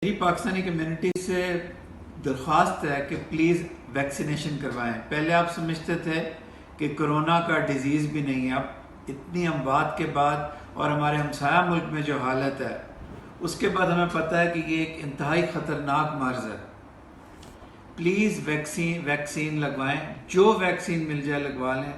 میری پاکستانی کمیونٹی سے درخواست ہے کہ پلیز ویکسینیشن کروائیں۔ پہلے آپ سمجھتے تھے کہ کرونا کا ڈیزیز بھی نہیں ہے، اب اتنی اموات کے بعد اور ہمارے ہمسایہ ملک میں جو حالت ہے اس کے بعد ہمیں پتہ ہے کہ یہ ایک انتہائی خطرناک مرض ہے۔ پلیز ویکسین لگوائیں، جو ویکسین مل جائے لگوا لیں۔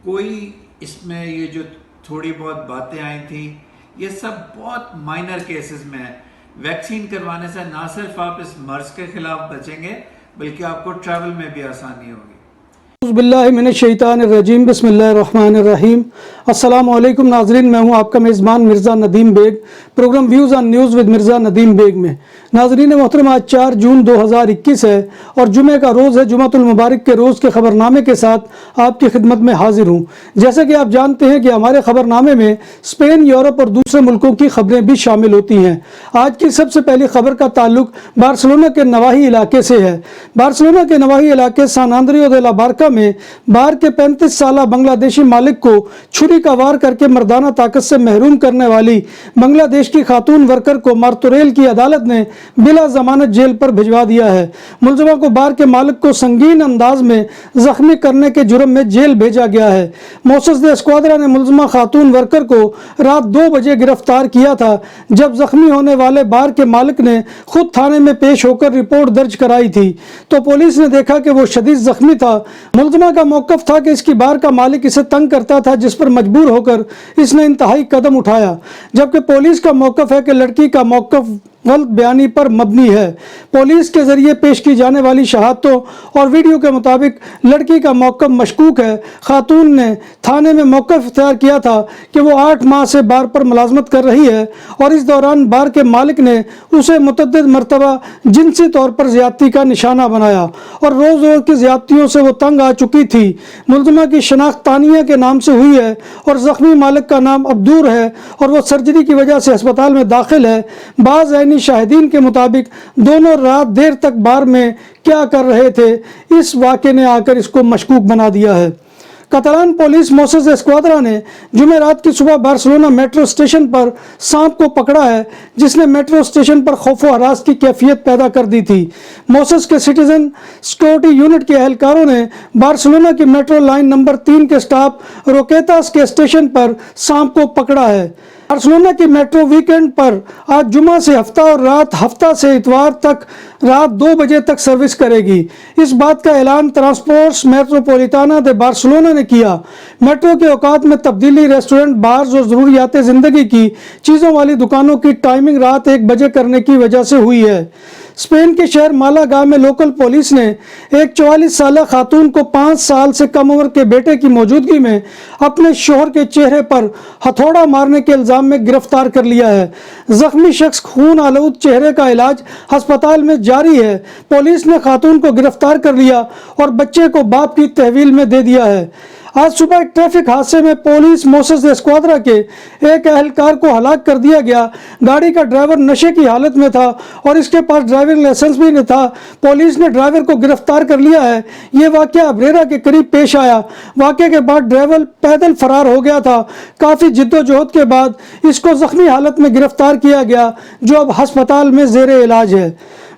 کوئی اس میں یہ جو تھوڑی بہت باتیں آئی تھیں یہ سب بہت مائنر کیسز میں ہیں۔ ویکسین کروانے سے نہ صرف آپ اس مرض کے خلاف بچیں گے بلکہ آپ کو ٹریول میں بھی آسانی ہوگی۔ اعوذ باللہ من الشیطان الرجیم، بسم اللہ الرحمن الرحیم۔ السلام علیکم ناظرین، میں ہوں آپ کا میزبان Mirza Nadeem Baig, programme views on news with Mirza Nadeem Baig میں۔ ناظرین محترم، آج 4 جون 2021 ہے اور جمعہ کا روز ہے۔ جمعۃ المبارک کے روز کے خبر نامے کے ساتھ آپ کی خدمت میں حاضر ہوں۔ جیسا کہ آپ جانتے ہیں کہ ہمارے خبر نامے میں اسپین، یورپ اور دوسرے ملکوں کی خبریں بھی شامل ہوتی ہیں۔ آج کی سب سے پہلی خبر کا تعلق بارسلونا کے نواحی علاقے سے ہے۔ بارسلونا کے نواحی علاقے سان آندریو دے لا بارکا میں بار کے 35 سالہ بنگلہ دیشی مالک کو چھری کا وار کر کے مردانہ طاقت سے محروم کرنے والی بنگلہ دیش کی خاتون ورکر کو مارتوریل کی عدالت نے بلا ضمانت جیل پر بھجوا دیا ہے۔ ملزمہ کو بار کے مالک کو سنگین انداز میں زخمی کرنے کے جرم میں جیل بھیجا گیا ہے۔ موسس دے اسکواڈرا نے ملزمہ خاتون ورکر کو رات 2 بجے گرفتار کیا تھا، جب زخمی ہونے والے بار کے مالک نے خود تھانے میں پیش ہو کر رپورٹ درج کرائی تھی تو پولیس نے دیکھا کہ وہ شدید زخمی تھا۔ ملزمہ کا موقف تھا کہ اس کی بار کا مالک اسے تنگ کرتا تھا، جس پر مجبور ہو کر اس نے انتہائی قدم اٹھایا، جبکہ پولیس کا موقف ہے کہ لڑکی کا موقف غلط بیانی پر مبنی ہے۔ پولیس کے ذریعے پیش کی جانے والی شہادتوں اور ویڈیو کے مطابق لڑکی کا موقف مشکوک ہے۔ خاتون نے تھانے میں موقف اختیار کیا تھا کہ وہ 8 ماہ سے بار پر ملازمت کر رہی ہے اور اس دوران بار کے مالک نے اسے متعدد مرتبہ جنسی طور پر زیادتی کا نشانہ بنایا اور روز روز کی زیادتیوں سے وہ تنگ آ چکی تھی۔ ملزمہ کی شناخت تانیہ کے نام سے ہوئی ہے اور زخمی مالک کا نام عبدور ہے اور وہ سرجری کی وجہ سے ہسپتال میں داخل ہے۔ بعض عینی شاہدین کے مطابق دونوں رات دیر تک بار میں کیا کر رہے تھے، اس واقعے نے آ کر اس کو مشکوک بنا دیا ہے۔ کاتالان پولیس موسس اسکواڈرا نے جمعرات کی صبح بارسلونا میٹرو اسٹیشن پر سانپ کو پکڑا ہے، جس نے میٹرو اسٹیشن پر خوف و ہراس کی کیفیت پیدا کر دی تھی۔ موسس کے سٹیزن سیکورٹی یونٹ کے اہلکاروں نے بارسلونا کی میٹرو لائن نمبر 3 کے اسٹاپ روکیتاس کے اسٹیشن پر سانپ کو پکڑا ہے۔ بارسلونا کی میٹرو ویکینڈ پر آج جمعہ سے ہفتہ اور رات ہفتہ سے اتوار تک رات 2 بجے تک سروس کرے گی۔ اس بات کا اعلان ٹرانسپورٹس میٹروپولیٹانا دے بارسلونا نے کیا۔ میٹرو کے اوقات میں تبدیلی ریسٹورنٹ، بارز اور ضروریات زندگی کی چیزوں والی دکانوں کی ٹائمنگ رات 1 بجے کرنے کی وجہ سے ہوئی ہے۔ اسپین کے شہر مالاگا میں لوکل پولیس نے ایک 44 سالہ خاتون کو 5 سال سے کم عمر کے بیٹے کی موجودگی میں اپنے شوہر کے چہرے پر ہتھوڑا مارنے کے الزام میں گرفتار کر لیا ہے۔ زخمی شخص خون آلود چہرے کا علاج ہسپتال میں جاری ہے۔ پولیس نے خاتون کو گرفتار کر لیا اور بچے کو باپ کی تحویل میں دے دیا ہے۔ آج صبح ایک ٹریفک حادثے میں پولیس موسس اسکواڈرا کے ایک اہلکار کو ہلاک کر دیا گیا۔ گاڑی کا ڈرائیور نشے کی حالت میں تھا اور اس کے پاس ڈرائیونگ لائسنس بھی نہیں تھا۔ پولیس نے ڈرائیور کو گرفتار کر لیا ہے۔ یہ واقعہ ابریرا کے قریب پیش آیا۔ واقعے کے بعد ڈرائیور پیدل فرار ہو گیا تھا۔ کافی جدوجہد کے بعد اس کو زخمی حالت میں گرفتار کیا گیا، جو اب ہسپتال میں زیر علاج ہے۔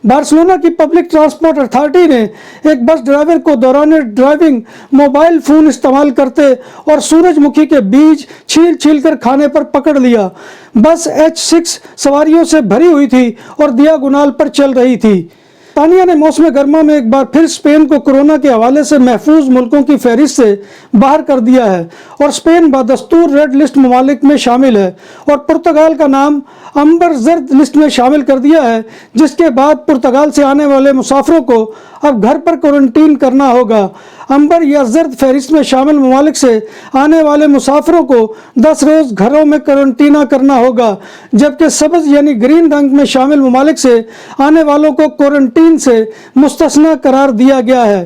بارسلونا کی پبلک ٹرانسپورٹ اتھارٹی نے ایک بس ڈرائیور کو دوران ڈرائیونگ موبائل فون استعمال کرتے اور سورج مکھی کے بیج چھیل کر کھانے پر پکڑ لیا۔ بس H6 سواریوں سے بھری ہوئی تھی اور دیاگونال پر چل رہی تھی۔ تانیہ نے موسم گرما میں ایک بار پھر اسپین کو کورونا کے حوالے سے محفوظ ملکوں کی فہرست سے باہر کر دیا ہے اور اسپین بدستور ریڈ لسٹ ممالک میں شامل ہے اور پرتگال کا نام امبر زرد لسٹ میں شامل کر دیا ہے، جس کے بعد پرتگال سے آنے والے مسافروں کو اب گھر پر کوارنٹین کرنا ہوگا۔ امبر یا زرد فہرست میں شامل ممالک سے آنے والے مسافروں کو 10 روز گھروں میں کوارنٹینہ کرنا ہوگا، جبکہ سبز یعنی گرین رنگ میں شامل ممالک سے آنے والوں کو کوارنٹین سے مستثنی قرار دیا گیا ہے۔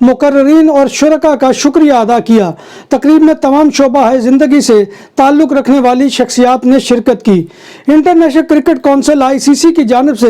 مقررین اور شرکاء کا شکریہ ادا کیا۔ تقریب میں تمام شعبہ زندگی سے تعلق رکھنے والی شخصیات نے شرکت کی۔ انٹرنیشنل کرکٹ کونسل (ICC) کی جانب سے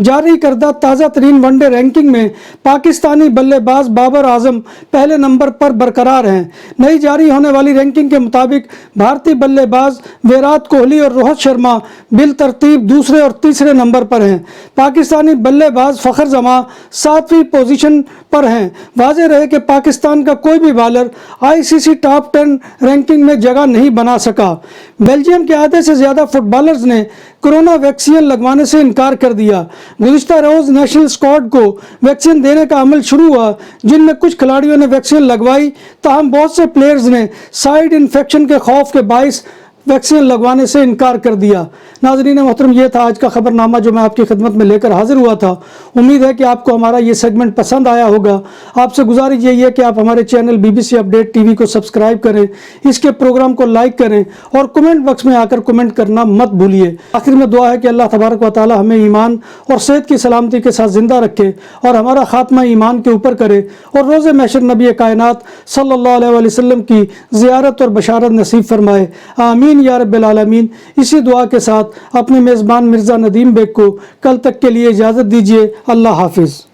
جاری کردہ تازہ ترین ون ڈے رینکنگ میں پاکستانی بلے باز بابر اعظم پہلے نمبر پر برقرار ہیں۔ نئی جاری ہونے والی رینکنگ کے مطابق بھارتی بلے باز ویرات کوہلی اور روہت شرما بالترتیب دوسرے اور تیسرے نمبر پر ہیں۔ پاکستانی بلے باز فخر زمان 7ویں پوزیشن پر ہیں۔ واضح رہے کہ پاکستان کا کوئی بھی بالر ICC ٹاپ 10 رینکنگ میں جگہ نہیں بنا سکا۔ بیلجیم کے آدھے سے زیادہ فٹ بالرز نے کرونا ویکسین لگوانے سے انکار کر دیا۔ گزشتہ روز نیشنل اسکواڈ کو ویکسین دینے کا عمل شروع ہوا، جن میں کچھ کھلاڑیوں نے ویکسین لگوائی، تاہم بہت سے پلیئرز نے سائیڈ انفیکشن کے خوف کے باعث ویکسین لگوانے سے انکار کر دیا۔ ناظرین محترم، یہ تھا آج کا خبر نامہ جو میں آپ کی خدمت میں لے کر حاضر ہوا تھا۔ امید ہے کہ آپ کو ہمارا یہ سیگمنٹ پسند آیا ہوگا۔ آپ سے گزارش یہی ہے کہ آپ ہمارے چینل BBC اپڈیٹ TV کو سبسکرائب کریں، اس کے پروگرام کو لائک کریں اور کمنٹ باکس میں آ کر کمنٹ کرنا مت بھولیے۔ آخر میں دعا ہے کہ اللہ تبارک و تعالی ہمیں ایمان اور صحت کی سلامتی کے ساتھ زندہ رکھے اور ہمارا خاتمہ ایمان کے اوپر کرے اور روز محشر نبی کائنات صلی اللہ علیہ وسلم کی زیارت اور بشارت نصیب فرمائے۔ آمین یا رب العالمین۔ اسی دعا کے ساتھ اپنے میزبان مرزا ندیم بیگ کو کل تک کے لیے اجازت دیجیے۔ اللہ حافظ۔